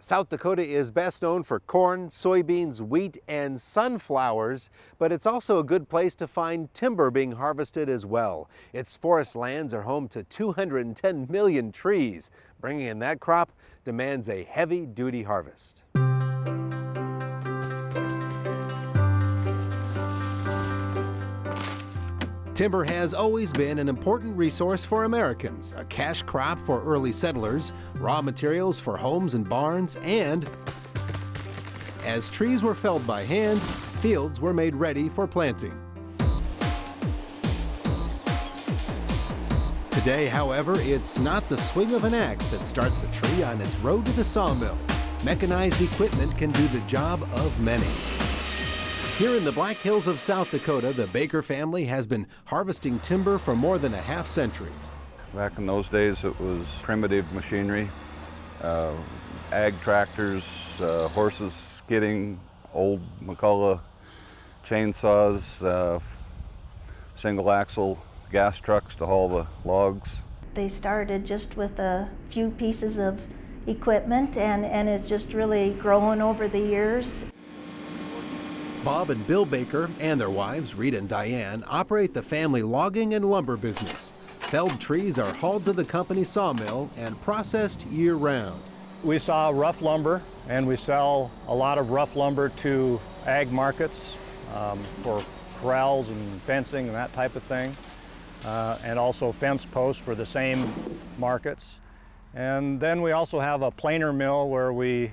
South Dakota is best known for corn, soybeans, wheat, and sunflowers, but it's also a good place to find timber being harvested as well. Its forest lands are home to 210 million trees. Bringing in that crop demands a heavy-duty harvest. Timber has always been an important resource for Americans, a cash crop for early settlers, raw materials for homes and barns, and as trees were felled by hand, fields were made ready for planting. Today, however, it's not the swing of an axe that starts the tree on its road to the sawmill. Mechanized equipment can do the job of many. Here in the Black Hills of South Dakota, the Baker family has been harvesting timber for more than a half century. Back in those days, it was primitive machinery, ag tractors, horses skidding, old McCullough chainsaws, single axle gas trucks to haul the logs. They started just with a few pieces of equipment and it's just really grown over the years. Bob and Bill Baker and their wives, Rita and Diane, operate the family logging and lumber business. Felled trees are hauled to the company sawmill and processed year-round. We saw rough lumber, and we sell a lot of rough lumber to ag markets for corrals and fencing and that type of thing, and also fence posts for the same markets. And then we also have a planer mill where we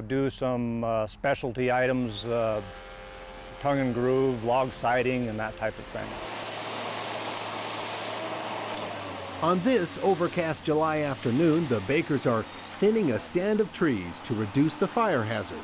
do some specialty items, tongue and groove, log siding, and that type of thing. On this overcast July afternoon, the Bakers are thinning a stand of trees to reduce the fire hazard.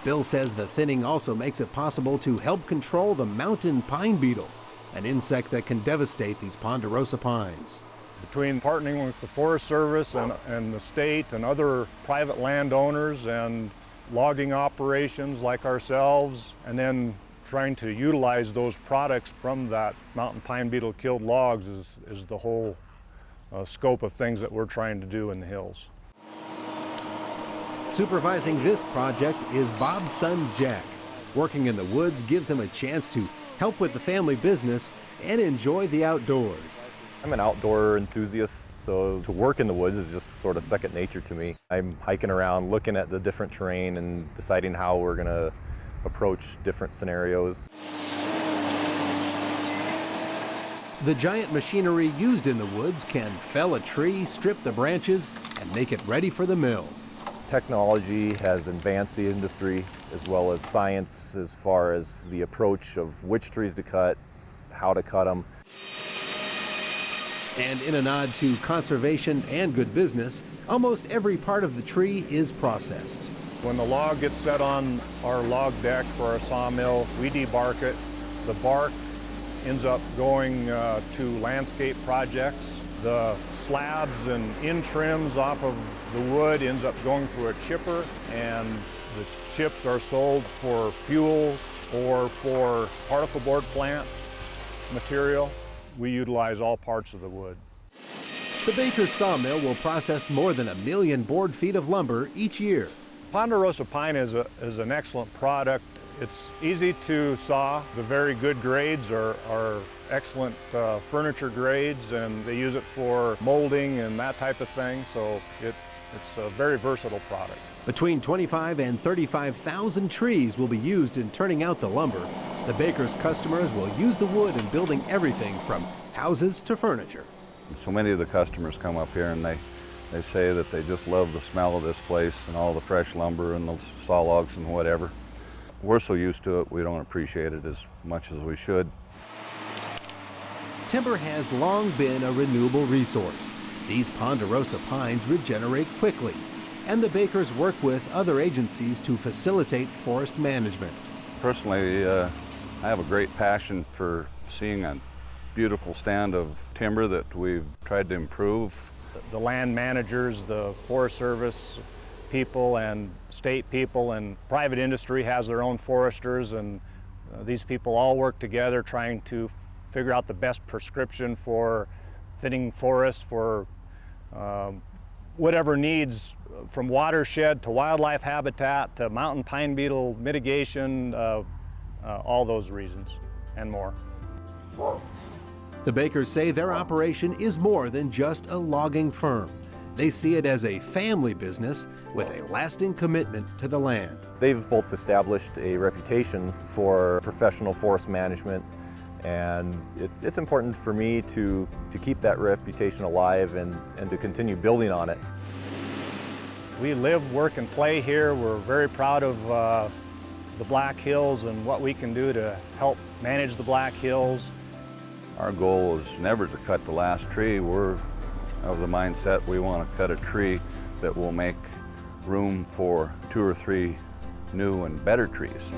Bill says the thinning also makes it possible to help control the mountain pine beetle, an insect that can devastate these ponderosa pines. Between partnering with the Forest Service and the state and other private landowners and logging operations like ourselves, and then trying to utilize those products from that mountain pine beetle killed logs is the whole scope of things that we're trying to do in the hills. Supervising this project is Bob's son Jack. Working in the woods gives him a chance to help with the family business and enjoy the outdoors. I'm an outdoor enthusiast, so to work in the woods is just sort of second nature to me. I'm hiking around, looking at the different terrain and deciding how we're going to approach different scenarios. The giant machinery used in the woods can fell a tree, strip the branches, and make it ready for the mill. Technology has advanced the industry as well as science as far as the approach of which trees to cut, how to cut them. And in a nod to conservation and good business, almost every part of the tree is processed. When the log gets set on our log deck for our sawmill, we debark it. The bark ends up going to landscape projects. The slabs and in trims off of the wood ends up going through a chipper, and the chips are sold for fuels or for particle board plant material. We utilize all parts of the wood. The Baker sawmill will process more than 1 million board feet of lumber each year. Ponderosa pine is an excellent product. It's easy to saw. The very good grades are excellent furniture grades, and they use it for molding and that type of thing, so it's a very versatile product. Between 25 and 35,000 trees will be used in turning out the lumber. The Baker's customers will use the wood in building everything from houses to furniture. So many of the customers come up here and they say that they just love the smell of this place and all the fresh lumber and the saw logs and whatever. We're so used to it, we don't appreciate it as much as we should. Timber has long been a renewable resource. These ponderosa pines regenerate quickly, and the Bakers work with other agencies to facilitate forest management. Personally, I have a great passion for seeing a beautiful stand of timber that we've tried to improve. The land managers, the Forest Service people and state people and private industry has their own foresters, and these people all work together trying to figure out the best prescription for thinning forests, for whatever needs, from watershed to wildlife habitat to mountain pine beetle mitigation, all those reasons and more. The Bakers say their operation is more than just a logging firm. They see it as a family business with a lasting commitment to the land. They've both established a reputation for professional forest management, and it's important for me to keep that reputation alive and to continue building on it. We live, work, and play here. We're very proud of the Black Hills and what we can do to help manage the Black Hills. Our goal is never to cut the last tree. We're of the mindset we want to cut a tree that will make room for 2 or 3 new and better trees.